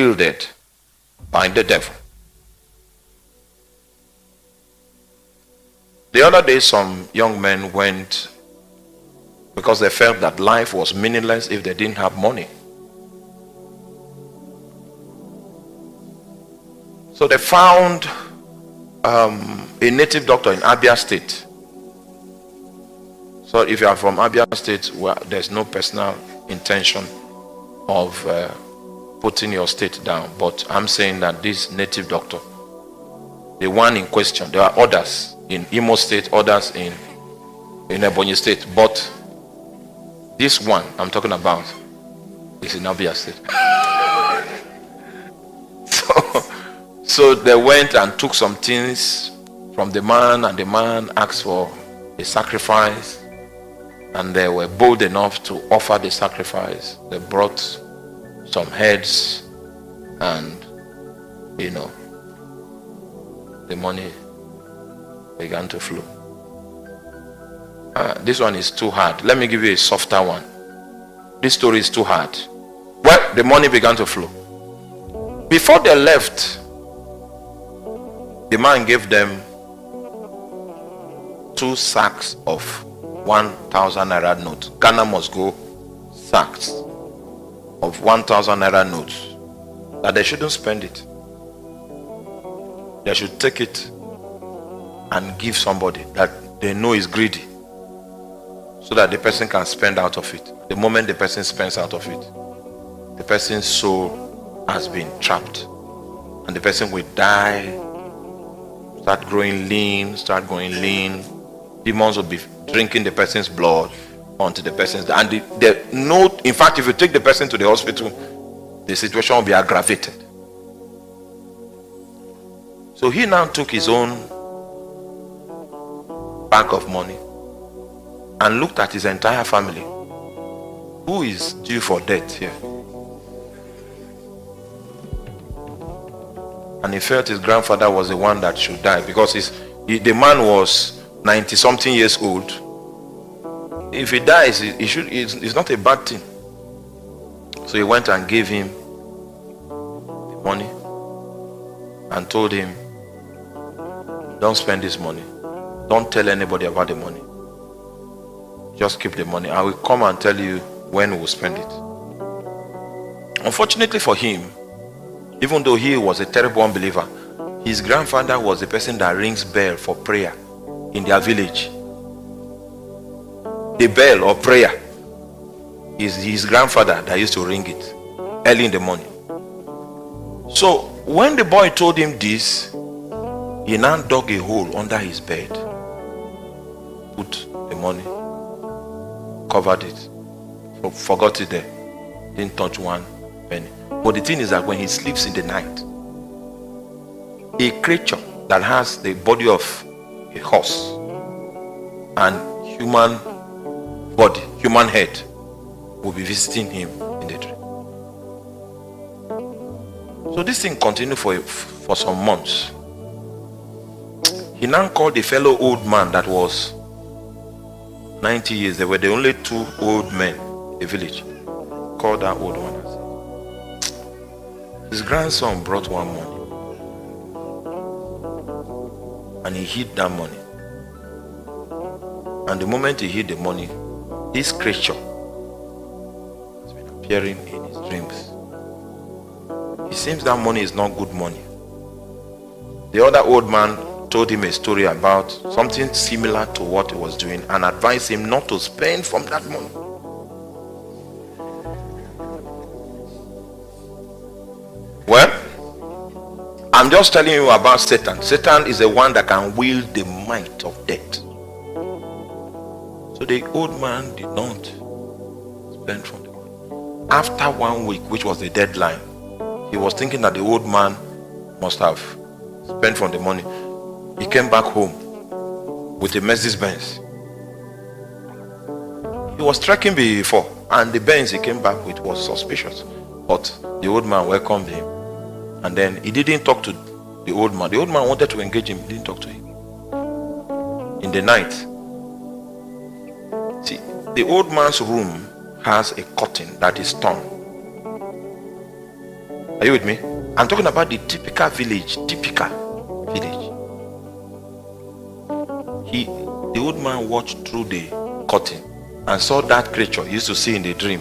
wielded by the devil. The other day, some young men went because they felt that life was meaningless if they didn't have money. So they found a native doctor in Abia State. So if you are from Abia State, well, there's no personal intention of putting your state down. But I'm saying that this native doctor, the one in question, there are others in Imo State, others in Ebonyi State. But this one I'm talking about is in Abia State. So they went and took some things from the man, and the man asked for a sacrifice, and they were bold enough to offer the sacrifice. They brought some heads, and the money began to flow. This one is too hard. Let me give you a softer one. This story is too hard. Well, the money began to flow. Before they left, the man gave them 2 sacks of 1,000 naira notes. Ghana must go sacks of 1,000 naira notes. That they shouldn't spend it. They should take it and give somebody that they know is greedy, so that the person can spend out of it. The moment the person spends out of it, the person's soul has been trapped, and the person will die, start going lean. Demons will be drinking the person's blood until the person's dead. And the note, in fact, if you take the person to the hospital, the situation will be aggravated. So he now took his own bag of money and looked at his entire family. Who is due for death here? And he felt his grandfather was the one that should die, because the man was 90 something years old. If he dies, it's not a bad thing. So he went and gave him the money and told him, don't spend this money. Don't tell anybody about the money. Just keep the money. I will come and tell you when we will spend it. Unfortunately for him, even though he was a terrible unbeliever, his grandfather was the person that rings bell for prayer in their village. The bell or prayer is his grandfather that used to ring it early in the morning. So when the boy told him this, he now dug a hole under his bed, put the money, covered it, forgot it there, didn't touch one penny. But the thing is that when he sleeps in the night, a creature that has the body of a horse and human body, human head, will be visiting him in the dream. So this thing continued for some months. He now called the fellow old man that was 90 years. They were the only 2 old men in the village. Called that old one and said, his grandson brought one money, and he hid that money. And the moment he hid the money, this creature has been appearing in his dreams. It seems that money is not good money. The other old man told him a story about something similar to what he was doing and advised him not to spend from that money. Well, I'm just telling you about Satan. Satan is the one that can wield the might of death. So the old man did not spend from the money. After 1 week, which was the deadline, he was thinking that the old man must have spent from the money. He came back home with a Mercedes Benz. He was trekking before, and the Benz he came back with was suspicious. But the old man welcomed him, and then he didn't talk to the old man. The old man wanted to engage him, he didn't talk to him. In the night, see, the old man's room has a curtain that is torn. Are you with me? I'm talking about the typical village. Typical village. The old man watched through the curtain and saw that creature he used to see in the dream.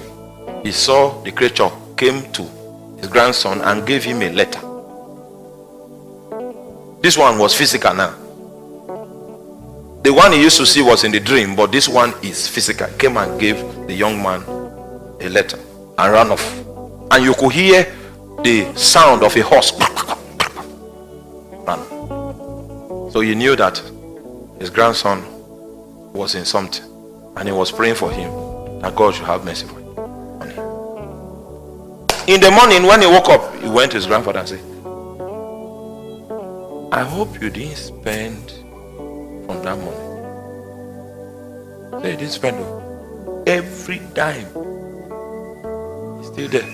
He saw the creature came to his grandson and gave him a letter. This one was physical now. The one he used to see was in the dream, but this one is physical. Came and gave the young man a letter and ran off. And you could hear the sound of a horse. Run. So he knew that his grandson was in something, and he was praying for him that God should have mercy on him. In the morning when he woke up, he went to his grandfather and said, I hope you didn't spend from that money. They didn't spend every dime. It's still there.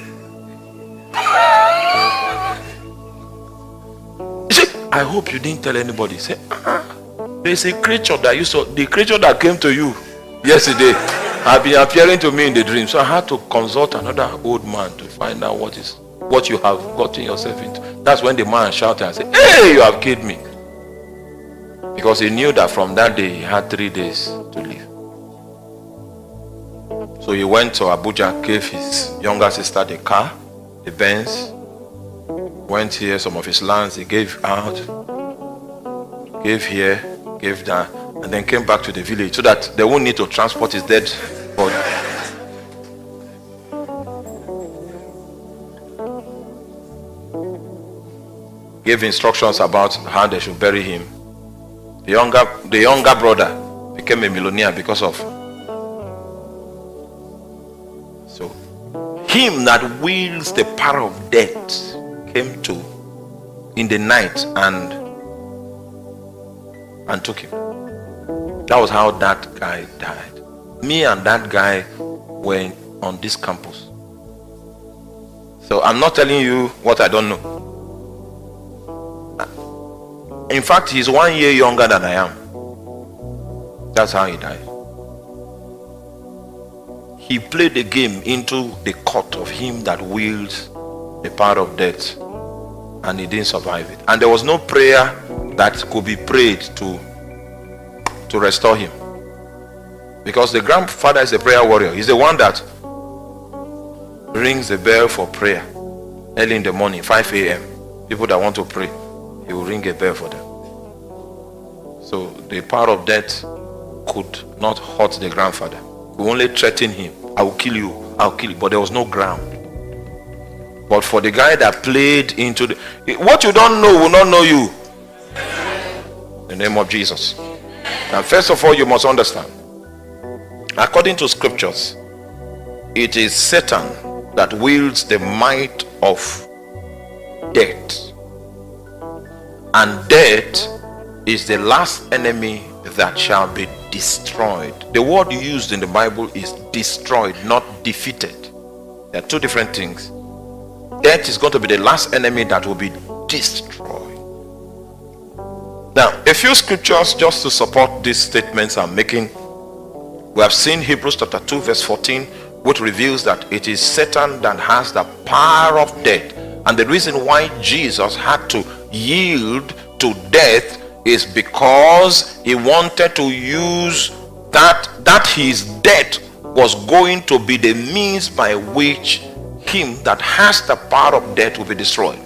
He said, I hope you didn't tell anybody. He said, there's a creature the creature that came to you yesterday have been appearing to me in the dream. So I had to consult another old man to find out what you have gotten yourself into. That's when the man shouted and said, hey, you have killed me. Because he knew that from that day he had 3 days to live. So he went to Abuja, gave his younger sister the car, the Benz, went here, some of his lands he gave out, gave here, gave that, and then came back to the village so that they won't need to transport his dead body. Gave instructions about how they should bury him. The younger brother became a millionaire because of. So him that wields the power of death came to in the night and took him. That was how that guy died. Me and that guy were on this campus. So I'm not telling you what I don't know. In fact, he's 1 year younger than I am. That's how he died. He played the game into the court of him that wields the power of death, and he didn't survive it. And there was no prayer that could be prayed to restore him, because the grandfather is a prayer warrior. He's the one that rings the bell for prayer early in the morning, 5 a.m. People that want to pray, he will ring a bell for them. So the power of death could not hurt the grandfather. We only threatened him, I will kill you, I'll kill you. But there was no ground. But for the guy that played into what you don't know will not know you. In the name of Jesus. Now, first of all, you must understand, according to scriptures, it is Satan that wields the might of death. And death is the last enemy that shall be destroyed. The word used in the Bible is destroyed, not defeated. There are two different things. Death is going to be the last enemy that will be destroyed. Now, a few scriptures just to support these statements I'm making. We have seen Hebrews chapter 2 verse 14, which reveals that it is Satan that has the power of death. And the reason why Jesus had to yield to death is because he wanted to use that his death was going to be the means by which him that has the power of death will be destroyed.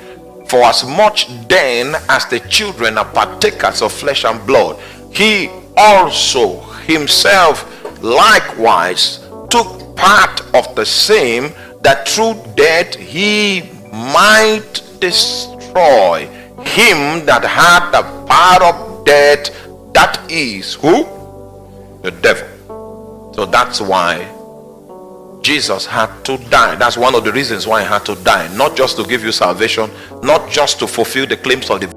For as much then as the children are partakers of flesh and blood, he also himself likewise took part of the same, that through death he might destroy him that had the power of death, that is who? The devil. So that's why Jesus had to die. That's one of the reasons why he had to die. Not just to give you salvation, not just to fulfill the claims of the